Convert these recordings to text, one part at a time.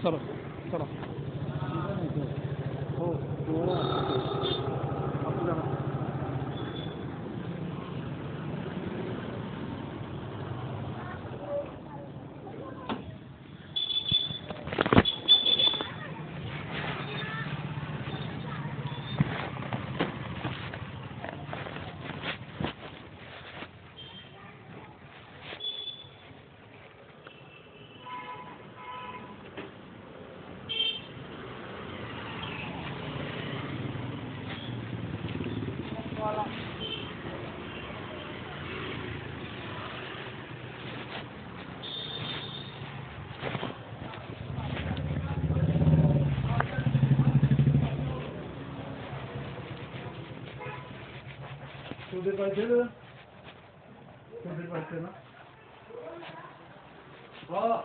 चला चला हो आपल्याला तुझे पाहिजे ना हा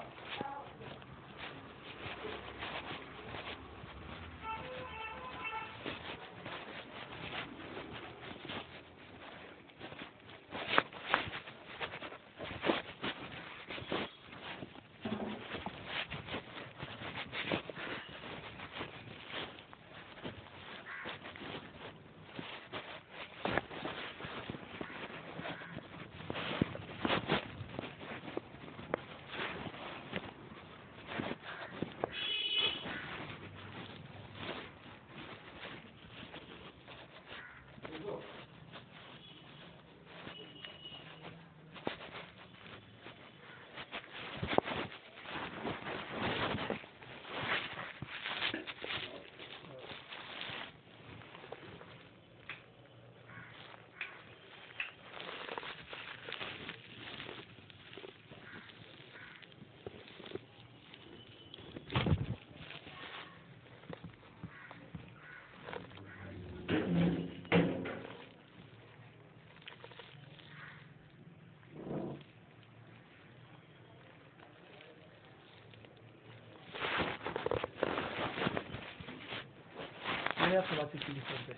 मैंने आपसे बातचीत की फोन पे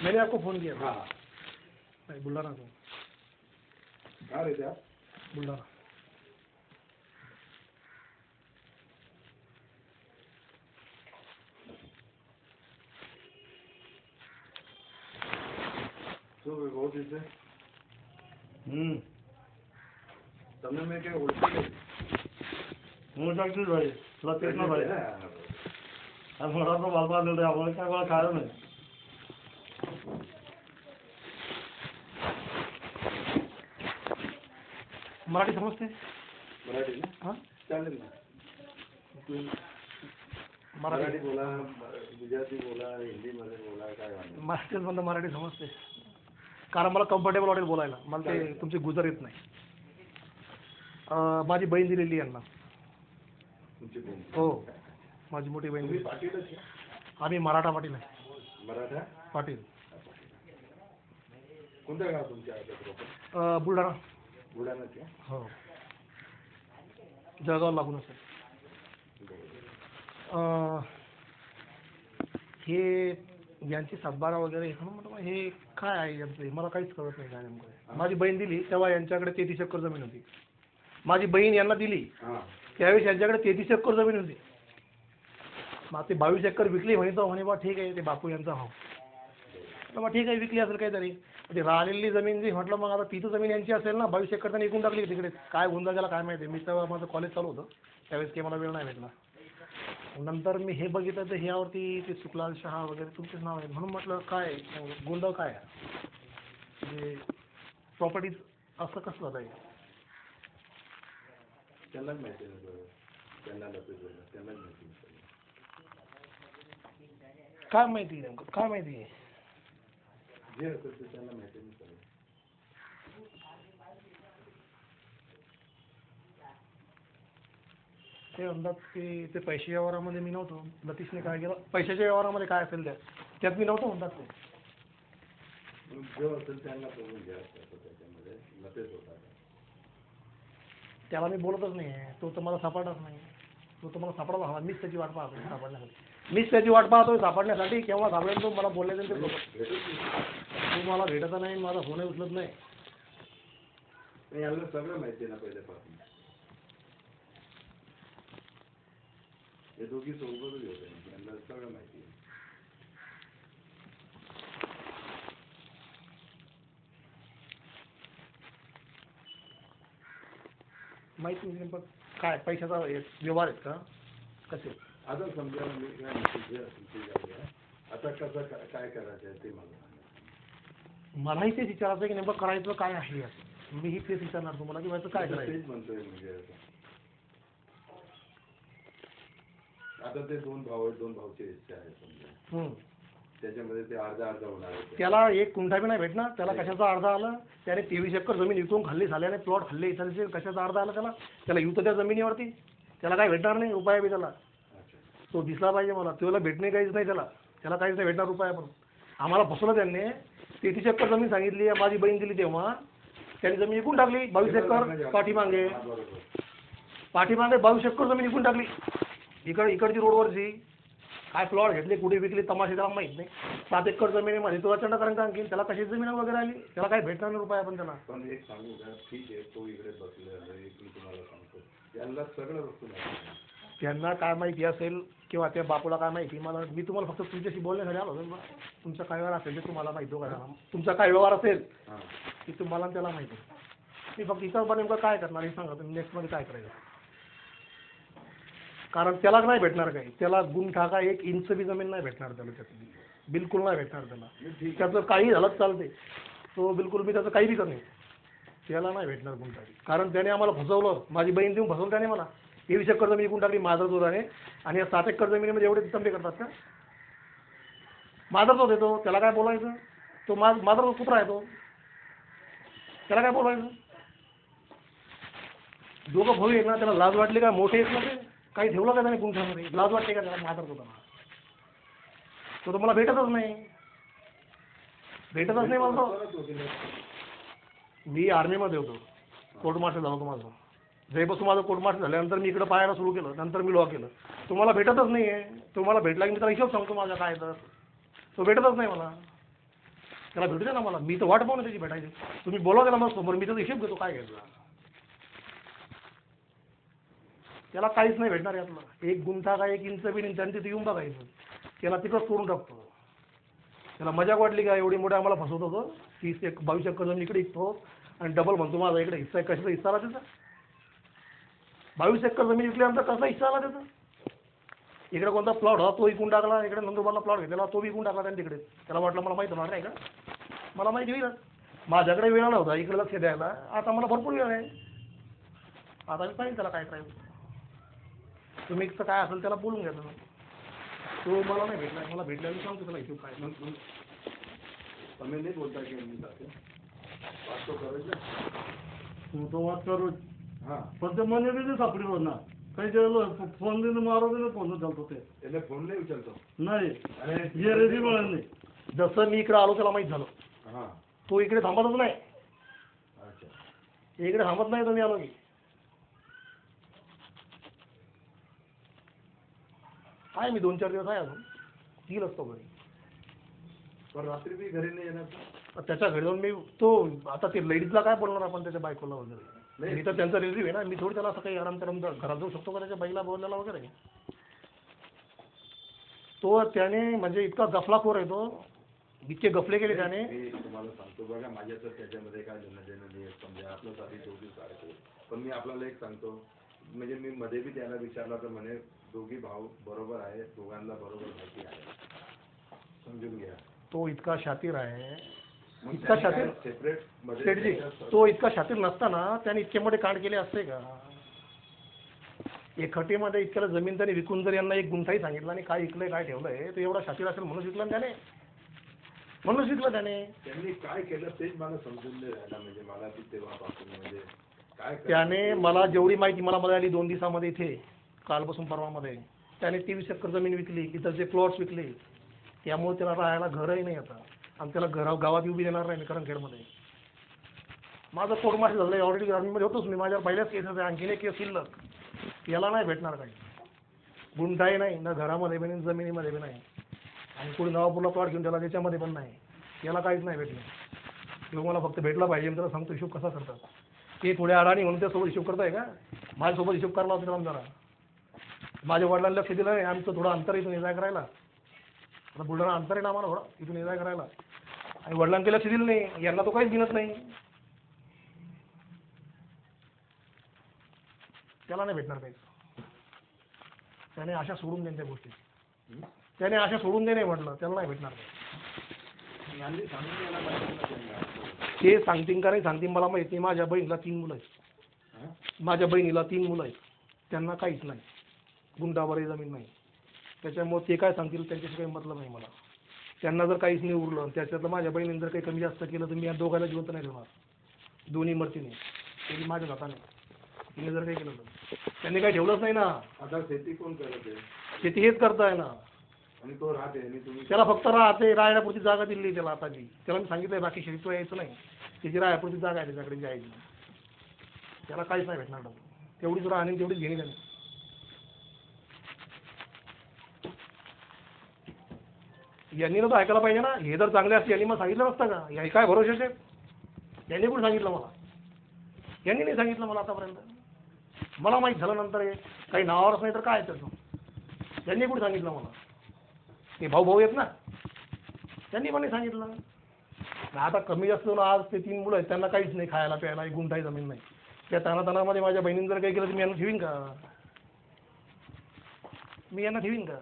मैंने आपको फोन किया था नहीं बुल्लाना को कहाँ रहते आप बुल्लाना શું બહુ દિવસે તમને મેં કઈ ઓળખી નહીં હું ઓળખતું ભાઈ થોડા પેટનો ભાઈ આ મોડા તો બાપા દે આપણે ક્યાં કોઈ ખાયો નહીં मराठी समजते मराठी ना हाँ चालेल ना मराठी बोला गुजराती बोला हिंदीमध्ये बोला काय वाटतं मराठीत मराठी समजते कारण मला कम्फर्टेबल वाटेल बोलायला मला ते तुमची गुजर येत नाही माझी बहीण दिलेली यांना तुमची बहीण हो माझी मोठी बहीण तुम्ही पाटीलच आहे आम्ही मराठा पाटील आहे मराठा पाटील कोणतं गाव तुमच्या प्रॉपर बुलढाणा बुलढाण्याचे हो जळगाव लागूनच आहे हे यांची सातबारा वगैरे म्हटलं हे काय आहे यांचं मला काहीच कळत नाही काय नेमकं माझी बहीण दिली तेव्हा यांच्याकडे 33 एकर जमीन होती माझी बहीण यांना दिली त्यावेळेस यांच्याकडे 33 एकर जमीन होती मग ते 22 एकर विकली म्हणे बा ठीक आहे ते बापू यांचा हो मग ठीक आहे विकली असेल काहीतरी ते राहिलेली जमीन जी म्हटलं मग आता तिथं जमीन यांची असेल ना 22 एकर त्यांनी विकून टाकली तिकडे काय होऊन जायला काय माहिती मी तेव्हा माझं कॉलेज चालू होतं त्यावेळेस काही मला वेळ नाही भेटला नंतर मी हे बघितलं तर ह्यावरती ते सुखलाल शहा वगैरे तुमचंच नाव आहे म्हणून म्हटलं काय गोंधळ काय आहे म्हणजे प्रॉपर्टीज असं कसं आहे त्यांनाच माहिती नाही त्यांना त्यांनाच माहिती काय माहिती नेमकं काय माहिती आहे जे होतं ते त्यांना माहिती नाही ते म्हणतात की ते पैसे व्यवहारामध्ये मी नव्हतो लतीशने काय केलं पैशाच्या व्यवहारामध्ये काय असेल त्यात मी नव्हतो म्हणतात ते जे असेल त्यांना बघून घ्या त्याच्यामध्ये लतेच होता त्याला मी बोलतच नाही आहे तो तर मला सापडलाच नाही तो तर मला सापडायला हवा मीच त्याची वाट पाहतोय सापडण्यासाठी मीच त्याची वाट पाहतोय सापडण्यासाठी केव्हा सापडेल तो मला बोलले ते तो मला भेटत नाही माझा फोनही उचलत नाही याला सगळं माहिती ना पहिल्यापासून हे दोघी सोबतच होते, त्यांना सगळं माहिती आहे. माहिती नाही पण काय पैशाचा व्यवहार आहेत का कसे? आता समजा मी काय म्हणतो, जे असेल ते जाऊया. आता कसं काय करायचं आहे ते मला सांगा. मलाही तेच विचारायचं की नेमकं करायचं काय आहे असं. मी ही तेच विचारणार तुम्हाला की व्हायचं काय करायचं. तेच म्हणतोय म्हणजे आता ते दोन भाऊ आहेत, दोन भाऊचे हिस्से आहेत समजा, त्याच्यामध्ये ते अर्धा अर्धा होणार आहे. त्याला एक कुंठा बी नाही भेटणार. त्याला कशाचा अर्धा आलं? त्याने 23 एकर जमीन विकून खाल्ली, झाल्याने प्लॉट खाल्ले इथलचे. कशाचा अर्धा आला त्याला? त्याला येऊ तर त्या जमिनीवरती. त्याला काय भेटणार नाही रुपया बी त्याला. तो दिसला पाहिजे मला. त्याला भेटणे काहीच नाही त्याला. त्याला काहीच नाही भेटणार रुपया पण. आम्हाला फसवलं त्यांनी. 33 एकर जमीन सांगितली, माझी बहीण दिली तेव्हा त्यांनी जमीन विकून टाकली. 22 एकर पाठीमागे 22 एकर जमीन विकून टाकली. इकडची रोडवरची. काय प्लॉट घेतले, कुठे विकले तमाशे त्याला माहित नाही. 7 एकर जमिनीमध्ये तुला चंडकरण आणखी त्याला कशाची जमीन वगैरे आली? त्याला काही भेटणार नाही रुपया पण त्याला. पण एक सांगू का, ठीक आहे तो इकडे बसलेला, एक मी तुम्हाला सांगतो, त्यांना सगळं वस्तू माहिती. त्यांना काय माहिती असेल किंवा त्या बापूला काय माहिती, मला मी तुम्हाला फक्त तुमच्याशी बोलण्यासाठी आलो होतो. तुमचा काय व्यवहार असेल ते तुम्हाला माहिती हो का? तुमचा काय व्यवहार असेल की तुम्हाला त्याला माहिती. मी फक्त इतर नेमकं काय करणार हे सांगा तुम्ही. नेक्स्टमध्ये काय करायचं? कारण त्याला नाही भेटणार काही. त्याला गुंठा का 1 इंच बी जमीन नाही भेटणार त्याला. त्यातली बिलकुल नाही भेटणार त्याला. त्याचं काही झालं चालते. तो बिलकुल मी त्याचं काही बी करणे. त्याला नाही भेटणार गुंठा. कारण त्याने आम्हाला फसवलं. माझी बहीण देऊन फसवलं त्याने मला. 23 एकर जमीन विकून टाकली माझा जोराने. आणि या 7 एकर जमिनीमध्ये एवढे तंबे करतात का? माझाच होते तो. त्याला काय बोलायचं? तो माझा कुत्रा आहे तो. त्याला काय बोलायचं? दोघं भाऊ आहेत ना. त्याला लाज वाटली का? मोठे आहेत ना ते. काही ठेवलं का त्याने गुंठ्यामध्ये? लाज वाटते का त्याला? माधर होता तो तर मला भेटतच नाही. भेटतच नाही मला तो. मी आर्मीमध्ये होतो. कोर्ट मार्शल झाला होतो माझं. जेव्हापासून माझं कोर्ट मार्शल झाल्यानंतर मी इकडे पाहायला सुरू केलं. नंतर मी लॉ केलं. तुम्हाला भेटतच नाही आहे. तुम्हाला भेटला की मी त्याला हिशोब सांगतो माझा काय तर. तो भेटतच नाही मला. त्याला भेटू दे ना मला. मी तर वाट पाहून त्याची भेटायची. तुम्ही बोला त्याला मला समोर. मी त्याचा हिशोब घेतो काय घ्यायचा. त्याला काहीच नाही भेटणार यातलं. 1 गुंठा का 1 इंच बी नाही. त्यांनी तिथे येऊन बघायचं. त्याला तिकडं सोडून टाकतो. त्याला मजाक वाटली का एवढी मोठे आम्हाला फसवत होतो. 22 एकर जमीन इकडे विकतो आणि डबल म्हणतो माझा इकडे हिस्सा आहे. कशाचा हिस्सा आला त्याचा? 22 एकर जमीन विकल्यानंतर कसा हिस्सा आला त्याचा? इकडे कोणता प्लॉट होता तो विकून टाकला. इकडे नंदुरबारला प्लॉट घेतला तो विकून टाकला त्यांनी तिकडे. त्याला वाटलं मला माहिती होणार नाही का? मला माहिती होईल. माझ्याकडे वेळ नव्हता इकडे लक्ष द्यायला. आता मला भरपूर वेळ आहे. आता मी पाहिजे त्याला काय करायचं. तुम्ही इथं काय असेल त्याला बोलून घ्या तुम्ही. तो मला नाही भेटला. मला भेटल्यावर सांगतो त्याला हिशोब काय. तुम्ही नाही बोलता की मी जाते वाद तो करोच ना. तू तो वाद करो. हां पण ते મને बी सापडी हो ना. काही त्याला फोन देणं मारो देणं फोन चालतो ते. त्याला फोन नाही उचलतो. नाही अरे हे रेडी मिळालं नाही. जसं मी इकडे आलो त्याला माहीत झालं. हां तो इकडे थांबतच नाही. अच्छा इकडे थांबत नाही. तुम्ही आलो की आहे मी 2-4 दिवस आहे अजून. येईल असतो घरी. पण रात्री बी घरी नाही येणार. त्याच्या घरी जाऊन मी तो आता ते लेडीजला काय बोलणार आपण त्याच्या बायकोला वगैरे. मी तर त्यांचा रिलेटिव्ह आहे ना. मी थोडी त्याला असं काही आराम करून घरात जाऊ शकतो का त्याच्या बाईला बोलायला वगैरे. तो त्याने म्हणजे इतका गफलाखोर आहे तो. इतके गफले केले त्याने. मी तुम्हाला सांगतो बघा माझ्या तर त्याच्यामध्ये काय देणं नाही. समजा आपलं साधी 24 तारखे. पण मी आपल्याला एक सांगतो म्हणजे मी मध्ये बी त्याला विचारला तर म्हणे दोघी भाऊ बरोबर आहे. दोघांना बरोबर माहिती आहे. समजून घ्या. तो इतका शातीर आहे. इतका शातीर सेपरेट सेठजी तो इतका शातीर नसताना त्याने इतके मोठे कांड केले असते का? एक खटीमध्ये इतक्याला जमीन त्याने विकून जर यांना 1 गुंठाही सांगितला आणि काय विकलंय काय ठेवलंय तर एवढा शातीर असेल म्हणून विकलं त्याने. म्हणून विकलं त्याने. त्यांनी काय केलं तेच मला समजून नाही राहिलं. म्हणजे मला ती तेव्हापासून म्हणजे काय त्याने मला जेवढी माहिती मला मिळाली 2 दिवसामध्ये इथे कालपासून परवामध्ये त्याने 23 एकर जमीन विकली. इथलचे प्लॉट्स विकले. त्यामुळे त्याला राहायला घरही नाही आता. आणि त्याला गावात येऊ बी देणार नाही करंखेडमध्ये. माझं कोर्ट मार्शल झालं. ऑलरेडी आर्मीमध्ये होतोच मी. माझ्यावर पहिल्याच केस होते. आणखीन एक केस शिल्लक. याला नाही भेटणार काही. गुंठाही नाही ना घरामध्ये बी नाही जमिनीमध्ये बी नाही. आणि कोणी नवापूरला प्लॉट घेऊन त्याला त्याच्यामध्ये पण नाही. याला काहीच नाही भेटलं. किंवा मला फक्त भेटला पाहिजे. त्याला सांगतो हिशोब कसा करतात. ते थोडे अडाणी म्हणून त्यासोबत हिशोब करताय का? माझ्यासोबत हिशोब करायला होता जरा. माझ्या वडिलांना लक्ष दिलं नाही, आमचं थोडं अंतर इथून ये करायला, आता बुलढाणा अंतर आहे ना आम्हाला थोडं इथून ये करायला, आणि वडिलांकडे लक्ष दिलं नाही, यांना तो काहीच दिनत नाही, त्याला नाही भेटणार काही. त्याने आशा सोडून देईन त्या गोष्टी, त्याने आशा सोडून दे नाही म्हटलं, त्याला नाही भेटणार गांधी सांगून द्यायला पाहिजे ना त्यांना. ते सांगतील का नाही सांगतील मला माहित नाही. माझ्या बहिणीला 3 मुलं आहेत, माझ्या बहिणीला 3 मुलं आहेत, त्यांना काहीच नाही, गुंडावरही जमीन नाही, त्याच्यामुळे ते काय सांगतील त्यांच्याशी काही मतलब नाही मला. त्यांना जर काहीच नाही उरलं, त्याच्यातलं माझ्या बहिणीने जर काही कमी जास्त केलं तर मी या दोघांना जिवंत नाही ठेवणार, दोन्ही मरतीने, ते माझ्या हाताने. तिने जर काही केलं तर त्यांनी काही ठेवलंच नाही ना. आता शेती कोण करत आहे? शेती हेच करताय ना, आणि तो राहते आणि तुम्ही त्याला फक्त राहण्यापुरती जागा दिली त्याला आताची. त्याला मी सांगितलंय बाकी शेतीत यायचं नाही, त्याची राहण्यापुरती जागा आहे त्याच्याकडे जायची, त्याला काहीच नाही भेटणार. तेवढीच राहणे तेवढीच घेणे त्याने. यांनी ना तो ऐकायला पाहिजे ना. हे जर चांगले असते यांनी मग सांगितलं नसतं का? हे काय भरोशाचे? यांनी कुठं सांगितलं मला? यांनी नाही सांगितलं मला आतापर्यंत. मला माहीत झालं नंतर हे काही नावावरच नाही तर काय त्याचं. यांनी कुठं सांगितलं मला? ते भाऊ आहेत ना, त्यांनी पण नाही सांगितलं. आता कमी जास्त आज ते 3 मुलं आहेत, त्यांना काहीच नाही, खायला प्यायला, एक गुंठाही जमीन नाही. त्या तानातानामध्ये माझ्या बहिणीने जर काही केलं तर मी यांना ठेवीन का? मी यांना ठेवीन का?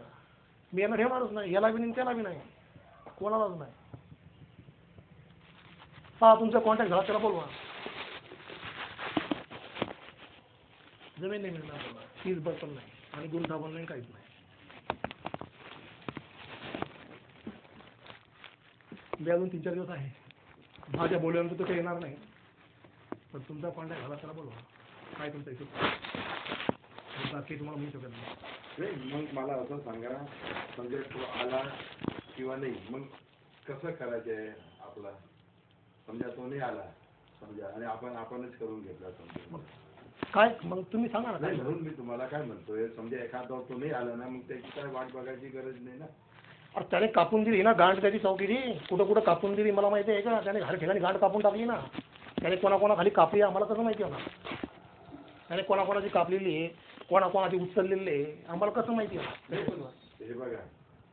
मी यांना ठेवणारच नाही, याला बी नाही त्याला बी नाही, कोणालाच नाही. हा तुमचा कॉन्टॅक्ट झाला त्याला बोलवा. जमीन नाही मिळणार मला, फीस भर पण नाही आणि गुंठा पण नाही, काहीच नाही. मी अजून 3-4 दिवस आहे, माझ्या बोलल्यानंतर तो काही येणार नाही, पण तुमचा कॉन्टॅक्ट झाला त्याला बोलवा. काय तुमचा इशू बाकी तुम्हाला मिळू शकत नाही. मग मला असं सांगा, म्हणजे तो आला किंवा नाही, मग कसं करायचं आहे आपला? समजा तो नाही आला समजा, आणि आपणच करून घेतला समजा, काय मग तुम्ही सांगा ना. नाही म्हणून मी तुम्हाला काय म्हणतोय, समजा एखादा तो नाही आला ना, मग त्याची काय वाट बघायची गरज नाही ना. अरे त्याने कापून दिली ना गांड, त्याची चौकीची कुठं कुठं कापून दिली मला माहिती आहे का? त्याने हर ठिकाणी गांड कापून टाकली ना. त्याने कोणाकोणाखाली कापली आम्हाला कसं माहिती होणार? त्याने कोणाकोणाची कापलेली आहे, कोणाकोणाची उचललेली आहे, आम्हाला कसं माहिती आहे? हे बघा,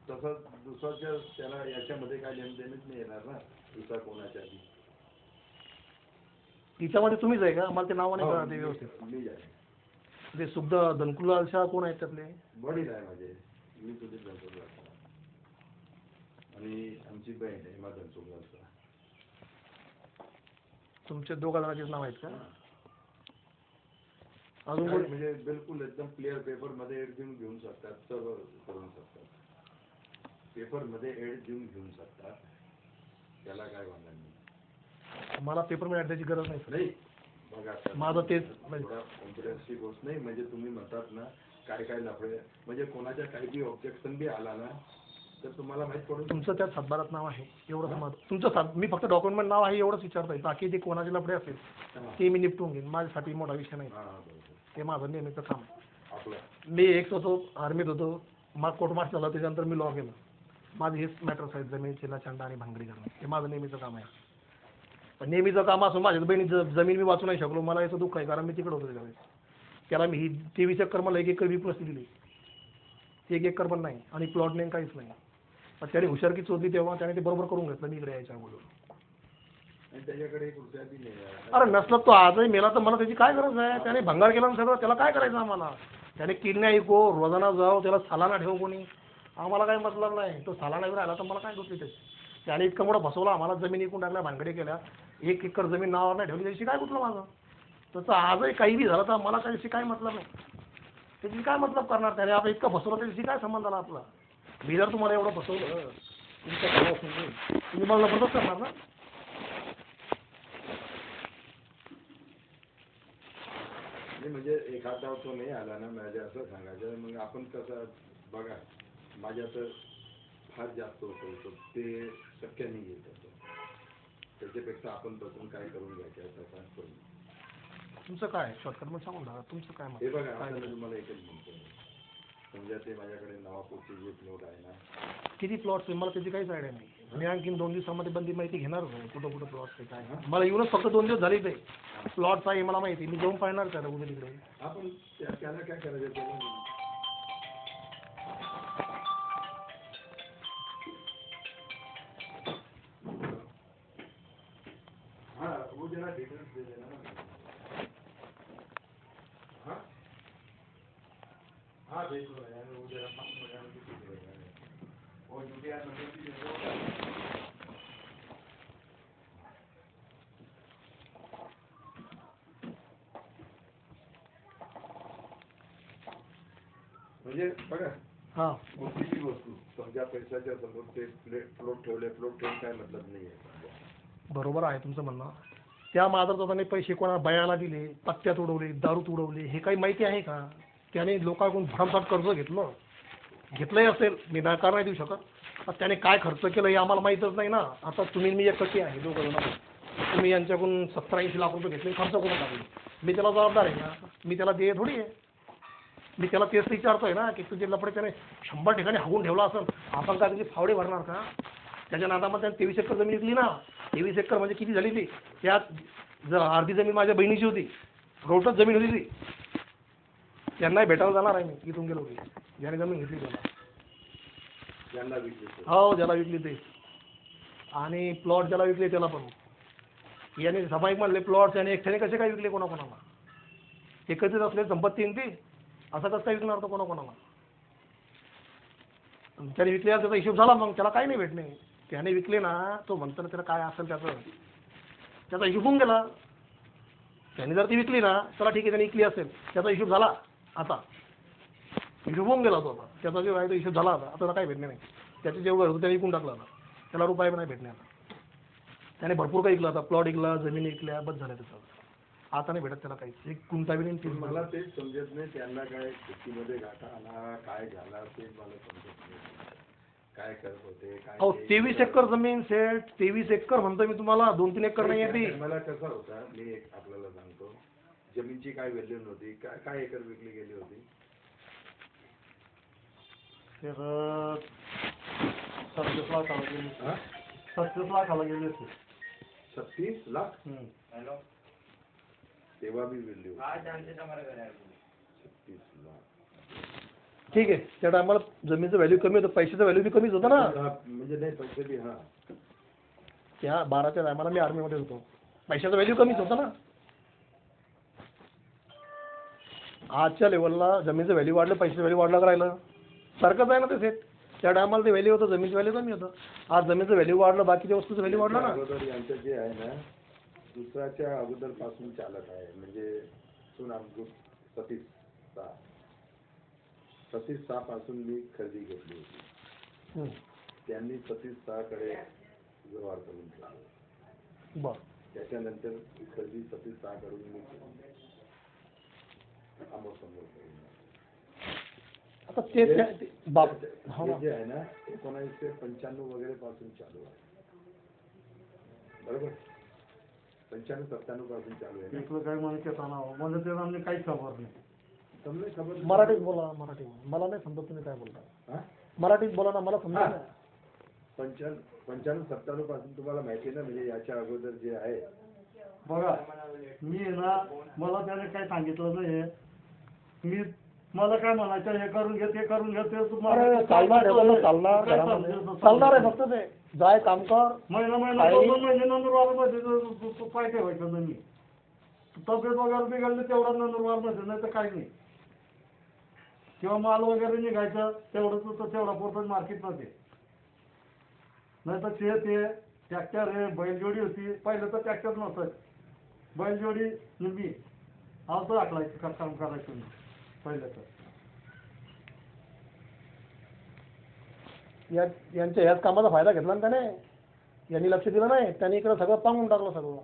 तसं दुसऱ्याच्या त्याला याच्यामध्ये काय लेनदेनच नाही येणार ना, दुसरा कोणाच्या आधी. तिच्यामध्ये तुम्हीच आहे का? मला ते नाव नाही कळत व्यवस्थित. मी आहे ते सुद्धा धनकुलाल शाह कोण आहेत त्यातले? वडील आहे माझे, मी तुझे धनसुखलाल आणि आमची बहीण आहे माझा धनसुखलाल. तुमचे दोघा जणांचेच नाव आहेत का? अजून काय कोण? म्हणजे बिलकुल एकदम क्लिअर पेपर मध्ये एड देऊन घेऊन शकतात, सर्व करून शकतात, पेपर मध्ये एड देऊन घेऊन शकतात, त्याला काय वाटणार नाही. मला पेपर मध्ये द्यायची गरज नाही सर. नाही बघा, माझं तेच कॉन्फिडन्सची गोष्ट नाही, म्हणजे तुम्ही म्हणतात ना काय काय लफडे, म्हणजे कोणाच्या काही बी ऑब्जेक्शन बी आला ना तर तुम्हाला माहित पडून. तुमचं त्यात सातबारात नाव आहे एवढं समज तुमचं मी फक्त डॉक्युमेंट नाव आहे एवढंच विचारतोय. बाकी जे कोणाचे लफडे असेल ते मी निपटून घेईन, माझ्यासाठी मोठा विषय नाही. ते माझं नेहमीचं काम आहे. आपलं मी एक होतो आर्मीत होतो, मग कोर्ट मार्च झाला, त्याच्यानंतर मी लॉ केलं. माझे हेच मॅटर्स आहेत, जमीन चिल्लाचंडा आणि भांगडी करणं, हे माझं नेहमीचं काम आहे. पण नेहमीचं काम असून माझ्या बहिणी जमीन मी वाचू नाही शकलो, मला याचं दुःख आहे, कारण मी तिकडे होतो त्यावेळेस. त्याला मी ही 23 एकर मला 1 एकर विकून दिली, 1 एकर पण नाही आणि प्लॉट नाही काहीच नाही. पण त्याने हुशारकी चोरली तेव्हा त्याने ते बरोबर करून घेतलं मी इकडे यायच्या अगोदर. आणि त्याच्याकडे एक रुपया बी नाही आहे. अरे नसलं तो आजही मेला तर मला त्याची काय गरज आहे? त्याने भंगार केला ना सगळं, त्याला काय करायचं आम्हाला? त्याने किडण्या ऐको रोजाना जाऊ, त्याला सालाना ठेवू कोणी, आम्हाला काही मतलब नाही. तो सालाना राहिला तर मला काय दुसरी त्याची? त्याने इतकं मोठं फसवलं आम्हाला, जमीन विकून टाकल्या, भानगडी केल्या, 1 एकर जमीन नावावर नाही ठेवली, त्याची काय कुठलं माझं? तसं आजही काही बी झालं तर मला त्याच्याशी काय मतलब नाही. त्याची काय मतलब करणार त्याने? आपलं इतकं फसवलं त्याच्याशी काय संबंध आला आपला? मी जर तुम्हाला एवढं फसवलं तुम्ही मला नफरतच करणार ना? म्हणजे एखादा तो नाही आला ना माझ्या असं सांगायचं, मग आपण कसं बघा, माझ्या तर फार जास्त होतं ते शक्य नाही आहे तसं. त्याच्यापेक्षा आपण बसून काय करून घ्यायचं तसं करून. तुमचं काय शॉर्टकट मध्ये सांगून टाका, तुमचं काय मत? हे बघा, आता मी तुम्हाला एकच म्हणतो, समजा ते माझ्याकडे नवापूरची जी प्लॉट आहे ना, किती प्लॉट्स मला त्याची काहीच आयडिया नाही. मी आणखीन 2 दिवसामध्ये बंदी माहिती घेणारच आहे, कुठं कुठं प्लॉट्स आहे काय. मला येऊनच फक्त 2 दिवस झाले ते प्लॉट्स आहे मला माहिती, मी जाऊन पाहणार त्याला उद्या तिकडे. आपण त्याला काय करायचं त्याला म्हणजे बघा हां कोणतीही वस्तू समजा पैशाच्या समोर ते प्लॉट ठेवून काय मतलब नाहीये. बरोबर आहे तुमचं म्हणणं. त्या मादरदादाने पैसे कोणाला बयाला दिले, पत्त्यात उडवले, दारूत उडवले, हे काही माहिती आहे का? त्याने लोकांकडून भरमसाठ कर्ज घेतलंही असेल, मी नकार नाही देऊ शकत. पण त्याने काय खर्च केलं हे आम्हाला माहीतच नाही ना. आता तुम्ही मी एकटी आहे दोघं जण. तुम्ही यांच्याकडून 70-80 लाख रुपये घेतले, खर्च करून टाकले. मी त्याला जबाबदार आहे ना? मी त्याला दे थोडी आहे. मी त्याला तेच विचारतोय ना की तुझे लफडे त्याने 100 ठिकाणी हागून ठेवला असेल, आपण काय त्याची फावडे भरणार का? त्याच्या नादामध्ये त्याने 23 एकर जमीन विकली ना. 23 एकर म्हणजे किती झाली ती? त्यात जर अर्धी जमीन माझ्या बहिणीची होती, रोटच जमीन होती ती. त्यांनाही भेटायला जाणार आहे मी इथून गेलो की ज्याने जमीन घेतली त्याला. हो ज्याला विकली ते. आणि प्लॉट ज्याला विकले त्याला पण. याने सामायिक म्हणले प्लॉट त्याने एकट्याने कसे काय विकले कोणाकोणाला? एकत्रित असले संपत्ती ती असं कसं काय विकणार तर कोणाकोणाला? त्याने विकले त्याचा हिशोब झाला, मग त्याला काही नाही भेटणे. त्याने विकले ना, तो म्हणतो ना त्याला काय असेल त्याचा हिशोब होऊन गेला. त्याने जर ती विकली ना, चला ठीक आहे त्याने विकली असेल, त्याचा हिशोब झाला. आता हिशोब होऊन गेला तो. आता त्याचा जो आहे तो हिशोब झाला. आता त्याला काही भेटणे नाही. त्याचे जेवढं होतं त्याने विकून टाकलं. आता त्याला रुपये पण नाही भेटणे. आता त्याने भरपूर काही विकलं. आता प्लॉट विकला, जमीन विकल्या, बस झालं त्याचं. आता नाही भेटत त्याला काही. एक कुंटा बी नाही. मला तेच समजत नाही त्यांना काय शेतीमध्ये घाटा आला, काय झाला ते मला समजत नाही. काय करत होते काय? 23 एकर जमीन सेट. 23 एकर म्हणतो मी तुम्हाला, 2-3 एकर नाही आहे ती. मला कसा होता, मी एक आपल्याला सांगतो, जमीनची काय व्हॅल्यू नव्हती. काय एकर विकली गेली होती? 37 लाखाला गेली. 37 लाखाला गेली. 36 लाख तेव्हा बी व्हॅल्यू 36 लाख. ठीक आहे. त्या टायमाला जमिनीचं व्हॅल्यू कमी होतं, पैशाचं व्हॅल्यू बी कमीच होतं ना. म्हणजे नाही पैसे बी. हा त्या 12च्या टायमाला मी आर्मीमध्ये होतो, पैशाचा व्हॅल्यू कमीच होता ना. आजच्या लेवलला जमिनीचं व्हॅल्यू वाढलं, पैशाचं व्हॅल्यू वाढलं राहिलं सारखंच आहे ना ते सेट. त्या टायमाला ते व्हॅल्यू होतं, जमिनीचं व्हॅल्यू कमी होतं. आज जमिनीचं व्हॅल्यू वाढलं, बाकीच्या वस्तूचं व्हॅल्यू वाढलं ना. अगोदर यांचं जे आहे ना, दुसऱ्याच्या अगोदर पासून चालत आहे. म्हणजे सतीश शाह पासून मी खरेदी घेतली होती. त्यांनी सतीश शाहकडे व्यवहार करून ठेवला. बरं. त्याच्यानंतर खरेदी सतीश शाहकडून मी समोर आता ते जे आहे ना 1995 वगैरे पासून चालू आहे. बरोबर. 95-97 पासून चालू आहे. इकडं काय म्हणते मला ते आम्ही काहीच खबर नाही. मराठीत बोला. मराठी मला नाही समजत तुम्ही काय बोलता. मराठीत बोला ना, मला समजा. 95-97 पासून तुम्हाला माहिती ना, म्हणजे याच्या अगोदर जे आहे बघा, मी ना मला त्याने काही सांगितलं नाही. मला काय म्हणायचं, हे करून घे ते करून घे ते तुम्हाला चालणार आहे फक्त ते. जाय काम कर. महिना 2 महिने नंदुरबारमध्ये पाय ठेवायचं नाही. तब्येत वगैरे बिघडली तेवढा नंदुरबारमध्ये, नाही तर काही नाही. किंवा माल वगैरे निघायचं तेवढा पुरतं मार्केटमध्ये. नाही तर ते ट्रॅक्टर हे बैलजोडी होती. पहिलं तर ट्रॅक्टर नव्हतं, बैलजोडी निंबी आवतं आखलायचं काम करायचं पहिलं तर. यांच्या ह्याच कामाचा फायदा घेतला ना त्याने. यांनी लक्ष दिलं नाही, त्यांनी इकडे सगळं पांगून टाकलं सगळं.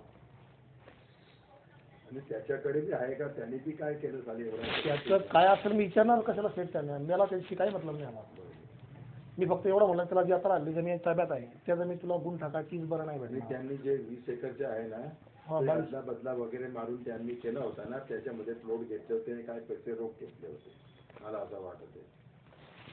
आणि त्याच्याकडे बी आहे का, त्यांनी बी काय केलं झाले त्याचं काय असेल मी विचारणार कशाला सेट त्याने. मला त्याची काही मतलब नाही आला. मी फक्त एवढं म्हणलं त्याला जी आता राहिली जमीन ताब्यात आहे त्या जमीन तुला गुण टाकायचीच बरं नाही भेटली. त्यांनी जे 20 एकरचे आहे ना, बदला वगैरे मारून त्यांनी केला होता ना, त्याच्यामध्ये प्लॉट घेतले होते, काय पैसे रोख घेतले होते मला असं वाटत आहे.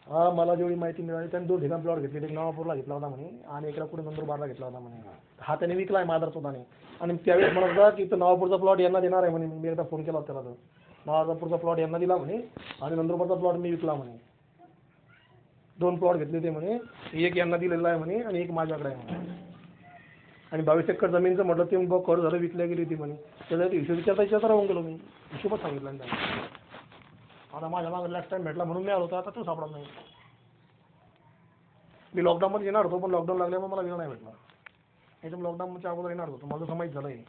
हा मला जेवढी माहिती मिळाली त्यांनी 2 ठिकाणी प्लॉट घेतले. एक नवापूरला घेतला होता म्हणे आणि एका कुठे नंदुरबारला घेतला होता म्हणे. हा त्याने विकलाय मादरचोदाने. आणि त्यावेळेस म्हणत होता की नवापूरचा प्लॉट यांना देणार आहे म्हणे. मी एकदा फोन केला होता त्याला, तर नवापूरचा प्लॉट यांना दिला म्हणे आणि नंदुरबारचा प्लॉट मी विकला म्हणे. 2 प्लॉट घेतले ते म्हणे, एक यांना दिलेला आहे म्हणे आणि एक माझ्याकडे आहे म्हणे. आणि 22 एकर जमीनचं म्हटलं ते मग कर झालं, विकल्या गेली ती म्हणे. त्याचा हिशोब विचारता राहून गेलो मी. हिशोबच सांगितला त्यांना. आता माझ्या मागे लास्ट टाइम भेटला म्हणून मी आलो होतो, आता तो सापडत नाही. मी लॉकडाऊनमध्ये येणार होतो, पण लॉकडाऊन लागल्यामुळे मला वेळ नाही भेटला. एकदम लॉकडाऊनच्या अगोदर येणार होतो, माझं समाईत झालं आहे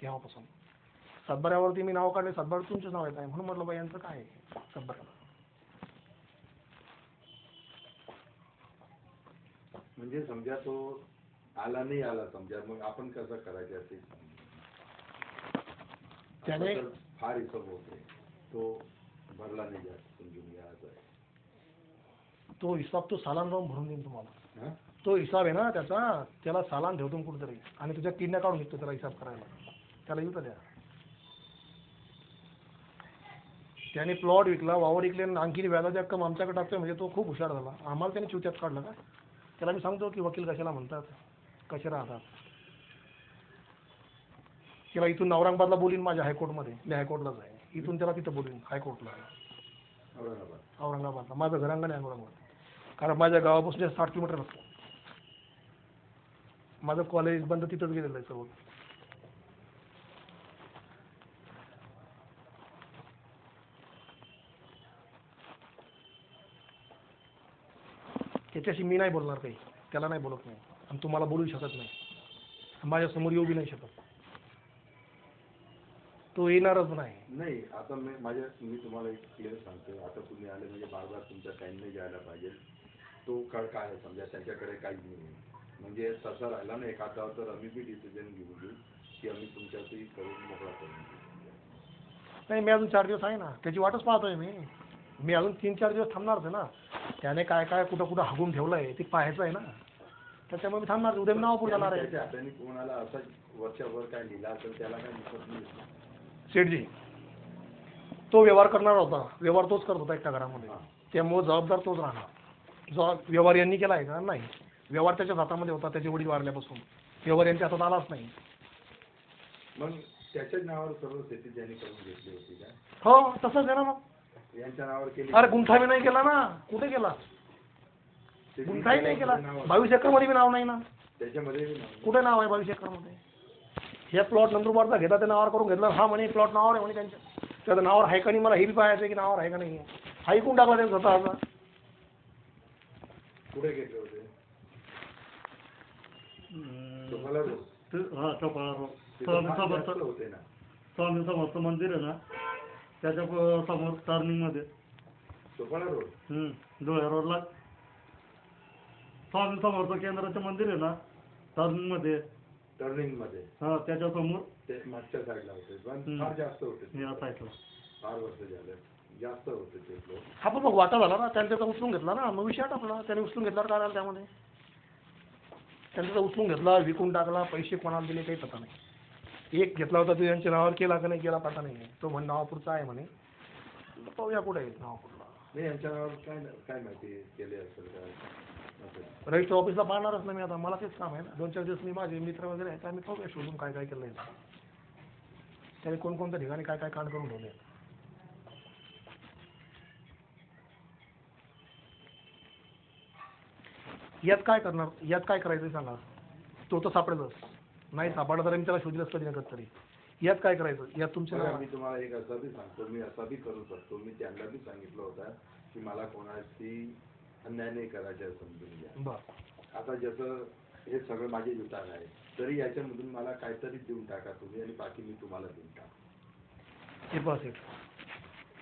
तेव्हापासून. सातबाऱ्यावरती मी नाव काढले, सातबारा तुमचंच नाव येत आहे म्हणून म्हटलं बाई यांचं काय आहे सातबाऱ्याला. म्हणजे समजा तो आला नाही आला समजा, मग आपण कसं करायचं असे त्याने फार हिशोब होते, तो भरला नाही जास्त समजून घ्या असं आहे. तो हिसाब तो सालान जाऊन भरून देईन तुम्हाला. हा? तो हिसाब आहे ना त्याचा, त्याला सालान ठेवतो कुठेतरी आणि तुझ्या किडण्या काढून घेतो त्याला हिसाब करायला. त्याला येऊ द्या. त्याने प्लॉट विकला, वावर विकले आणि आणखी व्याजाची रक्कम आमच्याकडे टाकतोय म्हणजे तो खूप हुशार झाला. आम्हाला त्याने चिवत्यात काढलं का. त्याला मी सांगतो की वकील कशाला म्हणतात, कसे राहतात. किंवा इथून औरंगाबादला बोलीन माझ्या हायकोर्टमध्ये, मी हायकोर्टलाच आहे, इथून त्याला तिथं बोलीन हायकोर्टला औरंगाबादला. माझं घरांगण आहे औरंगाबाद, कारण माझ्या गावापासून 60 किलोमीटर असतो. माझं कॉलेज बंद तिथंच गेलेलं आहे सर्व. त्याच्याशी मी नाही बोलणार काही, त्याला नाही बोलत नाही आणि तुम्हाला बोलू शकत नाही, माझ्यासमोर येऊ बी नाही शकत. तो येणारच नाही. नाही. आता मी तुम्हाला एक क्लिअर सांगतो, आता तुम्ही आले म्हणजे बार तुमचा टाइम नाही जायला पाहिजे. तो काय आहे समजा त्याच्याकडे काहीच नाही, म्हणजे तसं राहिला ना एक हातावर, तर आम्ही बी डिसिजन घेऊन घेऊ की आम्ही तुमच्याशी करून मोकळा करून घेऊ. नाही, मी अजून 4 दिवस आहे ना, त्याची वाटच पाहतोय मी अजून 3-4 दिवस थांबणारच आहे ना. त्याने काय काय कुठं कुठं हागून ठेवलं आहे ते पाहायचं आहे ना, त्याच्यामुळे मी थांबणार. उद्या मी नावापूर जाणार आहे. त्याच्या हाताने कोणाला असं वर्षभर काय लिहिला असेल त्याला काय दिसत नाही. शेठजी तो व्यवहार करणार होता, व्यवहार तोच करत होता एकट्या घरामध्ये, त्यामुळे जबाबदार तोच राहणार. जो व्यवहार यांनी केला आहे का, नाही. व्यवहार त्याच्याच हातामध्ये होता, त्याचे वडील वारल्यापासून व्यवहार यांच्या हातात आलाच नाही. मग त्याच्याच नावावर सर्व शेती त्यांनी करून घेतली होती का? हो, तसंच आहे ना. मग यांच्या नावावर केली? अरे गुंठाही नाही केला ना, कुठे केला गुंठाही नाही केला. 22 एकर मध्ये बी नाव नाही ना. त्याच्यामध्ये कुठे नाव आहे 22 एकर मध्ये? हे प्लॉट नंदुरबारचा घेता ते नावावर करून घेतला. हा म्हणे प्लॉट नावावर आहे म्हणे त्यांच्या, त्याचं नावावर आहे का नाही मला हे बी पाहायचं की नावावर आहे का नाही. हा ऐकून टाकला त्यांनी स्वतःचा. कुठे घेतले होते? होते ना स्वामी समर्थ मंदिर आहे ना, त्याच्या समोर टर्निंग मध्ये सोपाला रोड, धुळे रोडला स्वामी समर्थ केंद्राचं मंदिर आहे ना, टर्निंग मध्ये हा त्याच्या समोर ते मागच्या साईडला होते, पण फार जास्त होते या साईडला. 4 वर्ष झाले, जास्त होते ते लोक. हा पण मग वाटा झाला ना, त्याने त्याचा उचलून घेतला ना, मग विषय टाकला. त्याने उचलून घेतला काय आला त्यामध्ये, त्याने त्याचा उचलून घेतला, विकून टाकला, पैसे कोणाला दिले काही पता नाही. एक घेतला होता तो यांच्या नावावर केला का नाही केला पता नाही. तो म्हणे नावापूरचा आहे म्हणे, पाहूया कुठे आहे नावापूरला. नाही यांच्या नावावर काय माहिती केले असेल काय रजिस्टर ऑफिसला पाहणारच नाही मी आता, मला तेच काम आहे ना. 2-4 दिवस मी माझे मित्र वगैरे आहेत, आम्ही पाहूया शोधून काय काय केलं आहे त्याने, कोणकोणत्या ठिकाणी काय काय कांड करून ठेवले. यात काय करणार, यात काय करायचं सांगा. तो तर सापडेलच, नाही सापडला तर मी त्याला शोधलंच कधी ना कधी तरी. यात काय करायचं, यात तुमच्या मी तुम्हाला एक असं बी सांगतो, मी असा बी करू शकतो. मी त्यांना बी सांगितलं होतं की मला कोणाशी अन्याय नाही करायचा समजून घ्या. बरं, आता जसं हे सगळं माझे विचार आहे, तरी याच्यामधून मला काहीतरी देऊन टाका तुम्ही, आणि बाकी मी तुम्हाला देऊन टाका. हे बस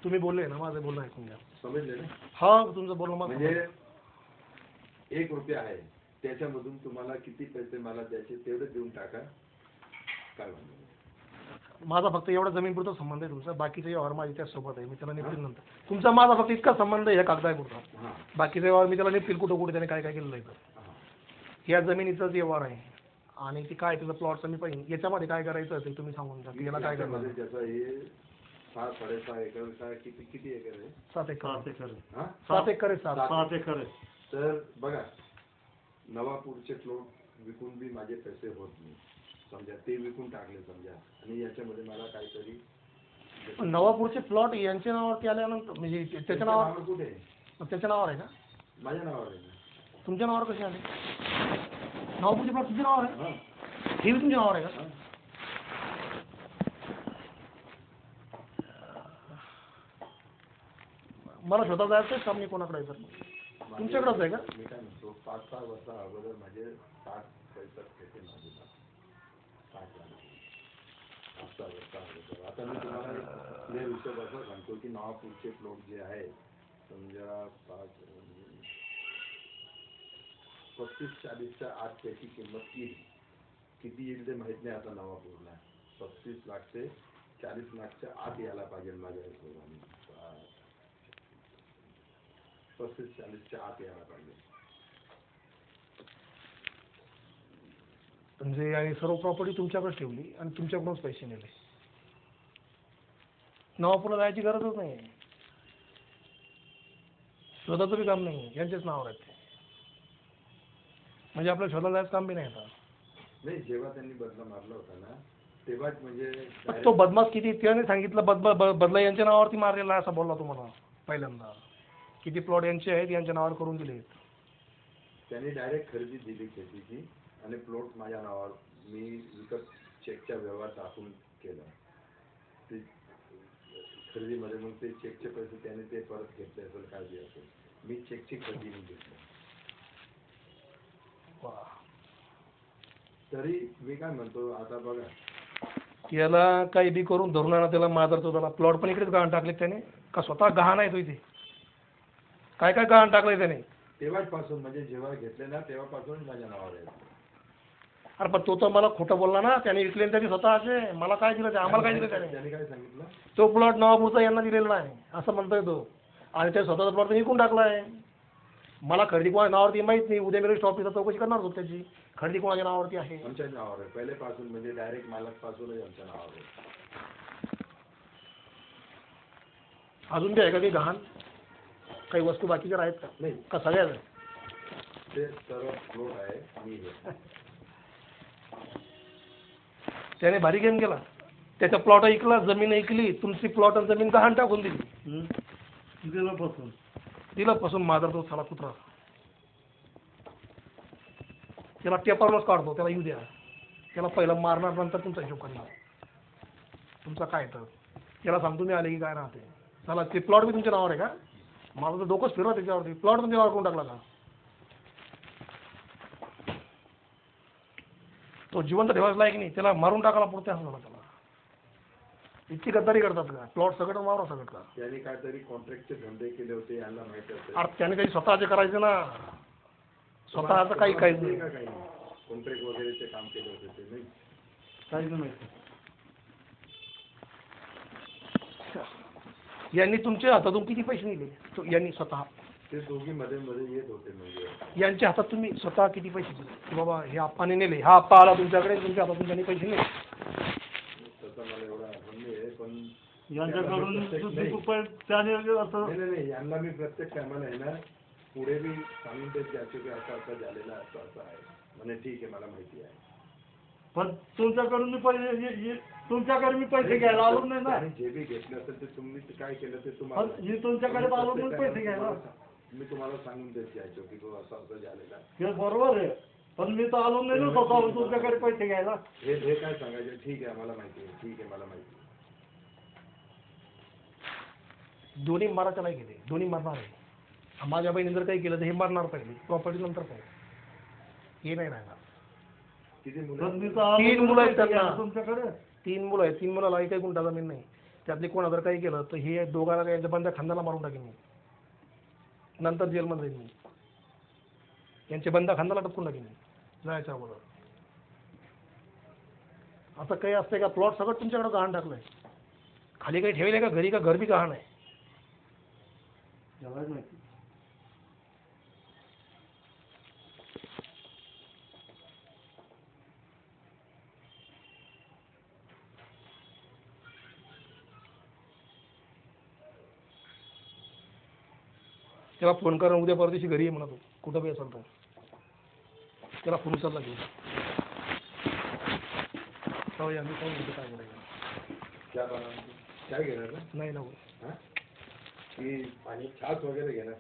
तुम्ही बोलले ना, माझं बोलणं ऐकून घ्या. समजले ना? हा, तुमचं बोलणं मग म्हणजे 1 रुपया आहे, त्याच्यामधून तुम्हाला किती पैसे मला द्यायचे तेवढे देऊन टाका. काय म्हणतो? माझा फक्त एवढा जमीनपुरता संबंध आहे तुमचा, बाकीचे व्यवहार माझे त्याचसोबत आहे, मी त्याला निपटील नंतर. तुमचा माझा फक्त इतका संबंध आहे, ह्या कागदापुरता. बाकीचे व्यवहार मी त्याला निपटील कुठं कुठे त्याने काय काय केलेलं आहे. या जमिनीचाच व्यवहार आहे आणि ती काय त्याचं प्लॉटचं मी पाहिजे. याच्यामध्ये काय करायचं ते तुम्ही सांगून द्या, याला काय करणार. त्याचं हे 6-6.5 एकर काय किती एकर आहे? 7 एकर. 7 एकर. 7 एकर आहे. 7 एकर आहे. तर बघा, नवापूरचे प्लॉट विकून बी माझे पैसे होत नाही समजा, ते विकून टाकले समजा, आणि याच्यामध्ये मला काहीतरी. नवापूरचे प्लॉट यांच्या नावावरती आल्यानंतर म्हणजे त्याच्या नावावर कुठे आहे? त्याच्या नावावर आहे का? माझ्या नावावर आहे ना. तुमच्या नावावर कसे आले? नवापूरचे प्लॉट तुमच्या नावावर आहे? हे बी तुमच्या नावावर आहे का? मला स्वतः जायचंच काम नाही कोणाकडे तर तुमच्याकडेच आहे का? मी काय म्हणतो 5-6 वर्षा अगोदर माझे 60 पैसे होते माझे 60 लाख 5-6 वर्षा अगोदर. आता मी तुम्हाला क्लिअर हिशोब असं सांगतो की नवापूरचे प्लॉट जे आहे समजा 35-40च्या आत त्याची किंमत येईल. किती येईल ते माहित नाही आता नवापूरला. 35 लाख ते 40 लाखच्या आत यायला पाहिजे माझ्या हिशोबाने. 35-40च्या आत यायला पाहिजे. म्हणजे आणि सर्व प्रॉपर्टी तुमच्याकडे ठेवली आणि तुमच्याकडूनच पैसे नेले. नवापूरला जायची गरजच नाही. शोधाचं बी काम नाही, यांच्याच नावावर आहे ते. म्हणजे आपल्या शोधाला जायचं काम बी नाही आता. नाही, जेव्हा त्यांनी बदला मारला होता ना तेव्हाच म्हणजे तो बदमाश किती त्याने सांगितलं बदला यांच्या नावावरती मारलेला आहे असं बोलला तुम्हाला पहिल्यांदा. किती प्लॉट यांचे आहेत यांच्या नावावर करून दिले. त्यांनी डायरेक्ट खरेदी दिली शेतीची आणि प्लॉट माझ्या नावावर मी विकत चेकच्या व्यवहार दाखवून केला. ते खरेदीमध्ये मग ते चेकचे पैसे त्याने ते परत घेतले असेल काय बी असेल. मी चेकची खरेदी नाही घेतली. तरी मी काय म्हणतो आता बघा याला काही बी करून धरून आणा त्याला माजरतो त्याला. प्लॉट पण इकडेच गहाण टाकले त्याने का स्वतः गहाण आहे तो इथे? काय काय गहाण टाकलंय त्याने? तेव्हाच पासून म्हणजे जेव्हा घेतले ना तेव्हापासून माझ्या नावावर आहे. अरे पण तो तर मला खोटं बोलला ना. त्याने विकले त्याचे स्वतःचे. मला काय दिलं ते? आम्हाला काय दिलं त्याने? त्याने काय सांगितलं? तो प्लॉट नवापूरचा यांना दिलेला नाही असं म्हणतोय तो. आणि त्या स्वतःचा प्लॉट विकून टाकलाय. मला खरेदी कोणाच्या नावावरती माहित नाही. उद्या मी ऑफिसला चौकशी करणार होतो त्याची. खरेदी कोणाच्या नावावरती आहे? आमच्या नावावर आहे पहिलेपासून म्हणजे डायरेक्ट मालक पासूनच आमच्या नावावर आहे. अजून बी आहे का काही गहाण? काही वस्तू बाकीच्या आहेत का? नाही का सगळ्याच आहे? ते सर्व फ्लोट आहे मी घेतला. त्याने भारी गेम केला. त्याचा प्लॉट ऐकला, जमीन ऐकली, तुमची प्लॉट आणि जमीन गहाण टाकून दिली. दिलं पासून माझा तो साला कुत्रा. त्याला टेपावरच काढतो. त्याला येऊ द्या. त्याला पहिलं मारणार नंतर तुमचा हिशोब करणार. तुमचा काय तर त्याला सांगतो मी आले की काय राहते. चला ते प्लॉट बी तुमच्या नावावर आहे का? मला तर डोकंच फिरवा त्याच्यावरती. प्लॉट तुमच्या नावावर करून टाकला का? तो जिवंत ठेवायचा लायक नाही. त्याला मारून टाकायला पुरते असं झालं त्याला. इतकी गद्दारी करतात का? प्लॉट सगळं मारा सगळं का? त्यांनी काहीतरी कॉन्ट्रॅक्टचे धंदे केले होते यांना माहिती असेल. अरे त्याने काही स्वतःचे करायचे ना. स्वतःचं काही काहीच नाही. काही कॉन्ट्रॅक्ट वगैरेचे काम केले होते ते नाही काहीच नाही. यांनी तुमच्या हातातून किती पैसे नेले? यांनी स्वतः ते दोघी मध्ये मध्ये येत होते म्हणजे यांच्या हातात तुम्ही स्वतः किती पैसे दिले की बाबा हे आप्पाने नेले? हा आप्पा आला तुमच्याकडे तुमच्या हातातून त्यांनी पैसे नेले. तसं मला एवढा आठवण नाही आहे पण यांच्याकडून त्याने असं नाही यांना मी प्रत्येक टायमाला आहे ना पुढे बी सांगून देत जायचो की असं असं झालेलं असं असं आहे म्हणजे ठीक आहे मला माहिती आहे. पण तुमच्याकडून मी पैसे तुमच्याकडे मी पैसे घ्यायला आलो नाही ना. आणि जे बी घेतलं असेल ते तुम्ही काय केलं ते तुम्हाला मी तुमच्याकडे आलो म्हणून पैसे घ्यायला. मी तुम्हाला सांगून देत जायचो की तो असं असं झालेलं आहे. हे बरोबर आहे. पण मी तर आलो नाही ना स्वतः तुमच्याकडे पैसे घ्यायला. हे काय सांगायचं ठीक आहे मला माहिती आहे ठीक आहे मला माहिती आहे. दोन्ही मारायच्या नाही गेले. दोन्ही मारणार आहे. माझ्या बहिणी जर काही केलं तर हे मारणार पहिले. प्रॉपर्टी नंतर काय हे नाही राहणार. किती पण मुलं मी तर आलो 3 मुलं आहेत पैसे घ्यायला त्यांना. तुमच्याकडे. 3 मुलं आहेत. 3 मुलाला एकही गुंठा जमीन नाही. त्यातले कोणा जर काही केलं तर हे दोघांना यांच्या बंद्या खांद्याला मारून टाकेन मी. नंतर जेलमध्ये जाईन मी. यांचे बंदा खांद्याला टपकून टाकेन मी जायच्या अगोदर. असं काही असतंय का? प्लॉट सगळं तुमच्याकडे गहाण टाकलंय. खाली काही ठेवले का? घरी का घर बी गहाण आहे. यालाच माहिती. त्याला फोन करा उद्या परदेशी घरी ये म्हणा तू कुठं बी असेल तर. त्याला फोन उचलला घेऊ. आम्ही पाहून घेतो काय करायचं. काय घेणार ना नाही ना की पाणी छास वगैरे घेणार